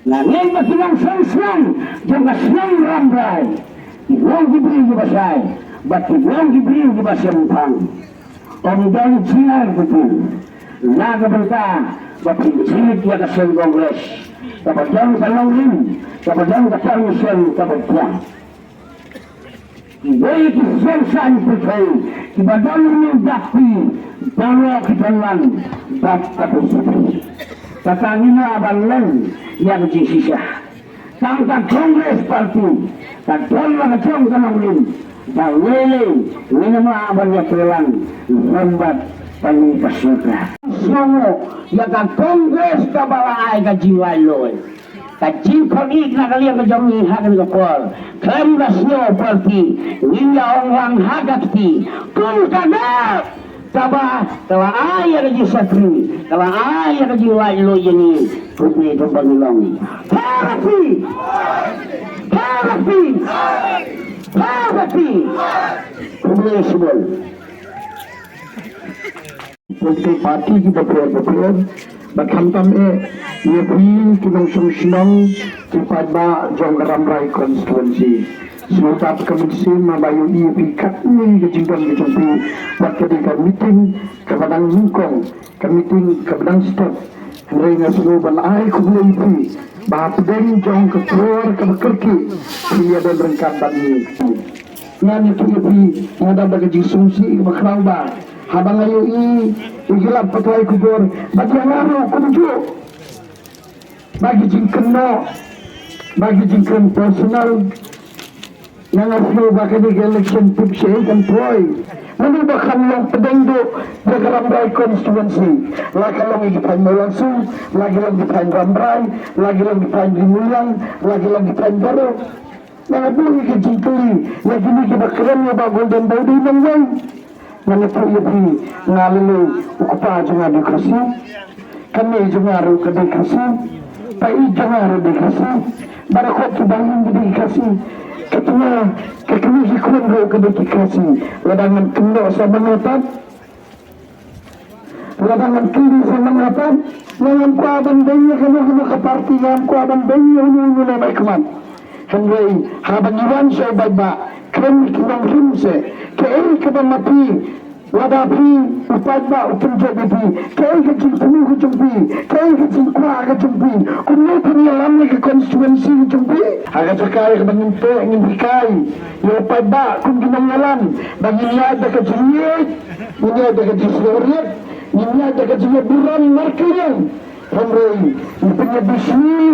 Ngayon ba silang sang-sang, diyan ka silang rambay. Ilang gibri ba siya? Ba't ilang gibri ba siya mpang? Om dahil sinar betul. Nagabal ka, ba't hinjilid ya ka siyang kongres? Kapag yan ka langin, kapag yan ka permission, kapag yan. Iba'y kisyan saan putay, ibadaw yung dakti, bawa kitanlan, ba't tapos-tapos. Tatangin na abalan, yan jisisya. Tang Congress Party, tagdol na kacong kanangin, dawili, minamaaban niya silang, lambat panipasyotra. Songo, yaga Congress kabalaay ka jiwaloy. Kajing pagig na kaliang kajong hagan ka por. Kambas nyo party, niya orang hagakti, kung kagap! Taba ayah kaji sakri, taba ayah kaji wajlo yani putri pembangunan. Terapi, putri sebel. Putri parti kita berpikir, berkantam ia pun tunang sumsinong cepat ba jong ramrai konstituensi. Sultan komisi mabayu IEP katni kejingkan kejumpi waktu di meeting kepadang Hongkong meeting kepadang stop hari ngasuh balai kubul IEP bahap deng jong keluar kebekerki dia dan rengkat bani yang itu IEP ada bagi sumsi kebekerau ba habang ayu igilap petuai kubur bagi yang ngaruh kubujuk bagi jingken personal yang asal bakal di election tipsi kan boy mana bahkan yang pedengdo jaga rambai konstituensi lagi lagi dipain langsung lagi dipain rambai lagi dipain dimulang lagi dipain baru yang boleh kejingkeli yang gini kita keren ya bagol dan bau di nangway mana tu lebih ngalilu ukupa jangan dikasih kami jangan ru kedikasih pai jangan ru dikasih barakot bangun dikasih ketua kekini hikun ro kedikasi ladangan kendo sama ngatan ladangan kiri sama ngatan yang kuaban banyak kena ke parti yang kuaban banyak ini baik kawan henry habang iwan saya baik keren kinang himse kei kedang mati wadapi upadba upenjabi kei kecil penuh kecumpi kei kecil kuah kecumpi kumno penyalam ke konstituensi kecumpi agak sekali kebanginto ingin dikai ya upadba kum ginangalan bagi niya ada kecilnyet ini ada kecil seloriat ini ada kecilnya buran markiran Henry ini punya bisni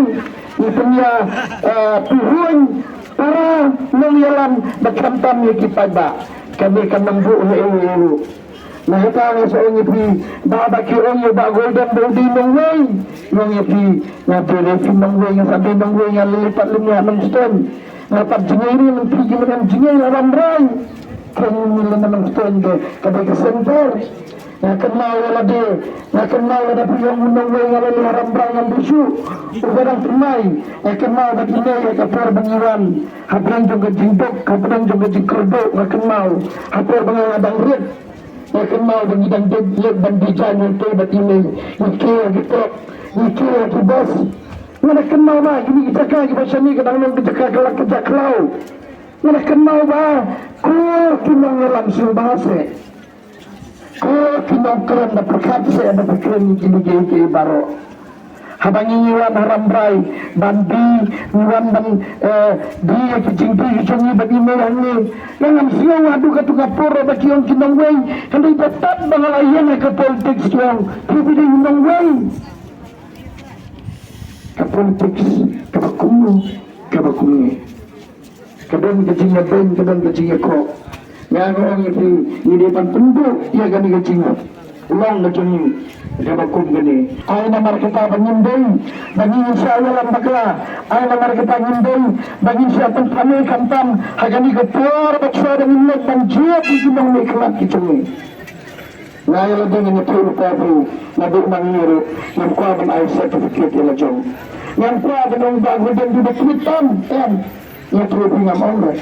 ini punya puhuan para menyalam berkantam ya kipadba kami akan membuat ulu-ulu. Nah kita akan seorang ipi, bapa kirong yung bagol dan bodi nungway. Yung ipi, nga pirefi nungway, nga sabi nungway, nga lilipat lumya ng stone. Nga pag-jingayri, ng pigi mo ng jingay, nga ramray. Kaya nila ng stone ka, kabay ka center. Nga kenal wala de, nga kenal wala po yung nungway, nga lili ramray ng bisu. Ugarang tumay, nga kenal na kinay, nga kapar bangiwan. Habrang yung gajindok, habrang yung gajingkerdo, nga kenal. Hapar bangang adang rit. Nga kenal bangidang deadlet, bandijan, yung to, bat email. Yung kaya gitok, yung kaya kibas. Nga nakenal ba, gini kita ka, gibasani, kadang nang kita ka, kalak kita klaw. Nga nakenal ba, kuwa kinang langsung bahasa. Kuwa kinang keren na perkatsa, na perkeren yung kinigay kay baro. Habang iwan harambray, bandi, iwan bang dia kejingti, kejingi bagi merahnya. Yang ang siya wadu katukapura bagi yung kinangway, hindi dapat bangalayan ke politik siyang pipili yung nangway. Ke politik, kabakungi. Kadang kejingnya ben, kadang kejingnya kok. Yang orang itu, ini depan penduk, ia gani kejingnya. Ulang kejingnya. Kabakum gani. Ay namar kita panyinday, bagi siya walang bakla. Ay namar kita nyinday, bagi siya itong kami kantam, hagani ko puwar baksa ng inlet ng jiyat yung may kalat kitong ngayon din yung natulog pa po na doon mangyiro ng kuwaban ay certificate yung jong. Yang kuwaban ang bago din di batwitan, yan, yung trophy ng ongres.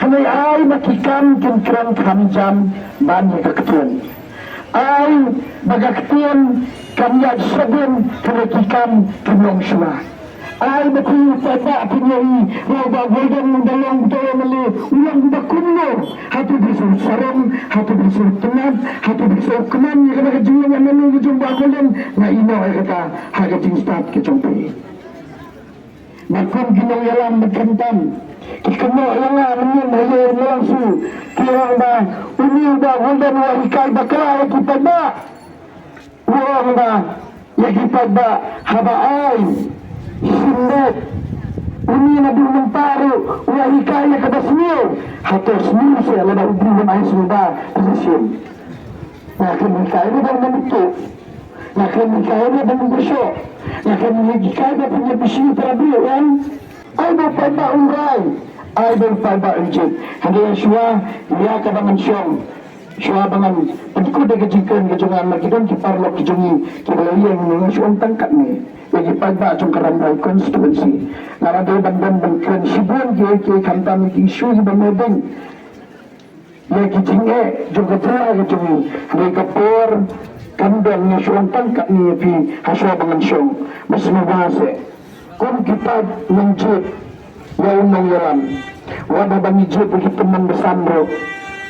Hanay ay makikan kinkrang kamjam banyi kakatuan. Ay bagaktian kamyag sabun kanakikan kinong siya. ay betul pada penyai roba golden mendalang betul meli ulang bakunno hatu bersur sarang hatu bersur tenat hatu bersur keman yang kena kejuang yang meli kejumpa golden na ino ay kata haga ting start kejumpa makon ginong yalam berkentan ikemo yang menyen hayo melangsu kirang ba uni ba golden wa hikay bakla kita ba uang ba lagi pada haba ay sindet uni na dunong paru wa hikaya kada sniyo hatos niyo siya lada ubri ay suda posisyon nakin hikaya na bang manuto nakin hikaya na bang bersyo nakin hikaya na punya bisiyo terabiyo yan ay ba pada uray ay ba pada ujit hanggang yung siya iya kabangan siyong siya bangan pagkod ay kajingkan kajungan magidon kiparlok kajungi kibalawiyang mga siyong tangkat ni lagi pagba atong Karambay constituency naraday bandan bangkan sibuan kaya kantam isu iba medeng lagi jinge juga pula kajungi hanggang kapor kandang nga siyong tangkat ni pi haswa bangan siyong mas mabase kung kita menjid yaw nang yalan wada bangi jid begitu membesamro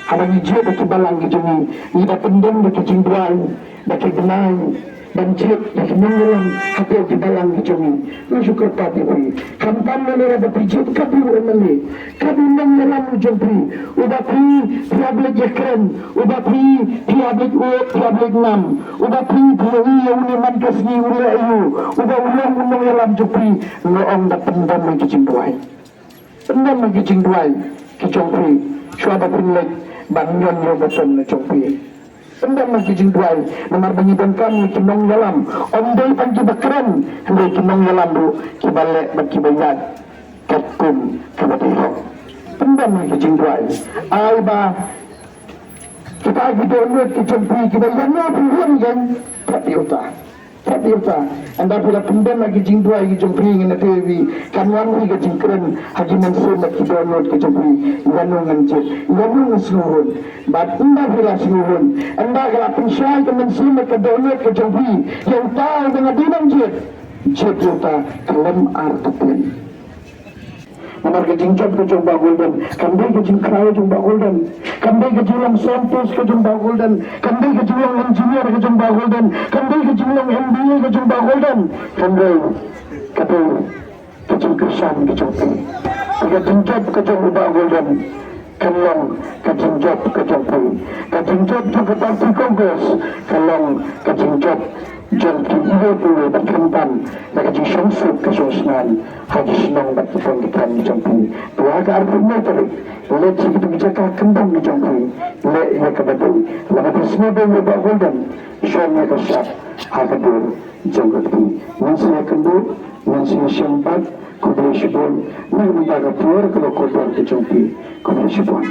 habang ijid at ibalang gijungi ida pendem na kijingduan na kibenang banjid na kinangalang hati at ibalang gijungi nasyukar pati pi kampan na nila da pijid kabi o mali kabi nang nalang ujumpi uba pi piablik yakren uba pi piablik uot piablik nam uba pi piawi yaw ni mankas ni ula ayu uba ulang unang yalam jumpi noong da pendem na kijingduan pendem na kijingduan kijumpi syuaba pinlik banyon yo beton na chongpi pendam na kijingduay na marbangidan kami kinong yalam onday pang kibakran hindi kinong yalam do kibale magkibayad katkum kabatihok pendam na kijingduay ay ba kita gidonot kichongpi kibayan na pihuan yan tapi uta anda pula pendam lagi jingdua lagi jongpri ngena tewi kanwan ni gajingkren haji mansur nak kidonot ke jongpri nganu ngancet nganu ngasuhun bat anda pula suhun anda kala pensyai ke mansur nak kidonot ke jongpri yang tahu dengan dinam jet uta kalem artupin Namar kajing job ke jumpa golden, kambing kajing keraya jumpa golden, kambing kajing lang Santos ke jumpa golden, kambing kajing lang engineer ke jumpa golden, kambing kajing lang MBA ke jumpa golden, kambing kajing Kristian ke jumpa, kajing job ke jumpa golden, kalong kajing job ke jumpa, kajing job ke parti kongres, kalong kajing job Jangan ia boleh berkentan Bagi syamsuk kesusnan Haji senang bagi pengkitan di jampi Dua ke arti meterik Boleh segitu bijakah kembang di jampi Boleh ia kebatu Lama bersama lebak golden Syamnya kesyap Hakadur jangkati Mansanya kendur Mansanya syampat Kudai syibun Nang membaga puar kalau kodor ke jampi Kudai syibun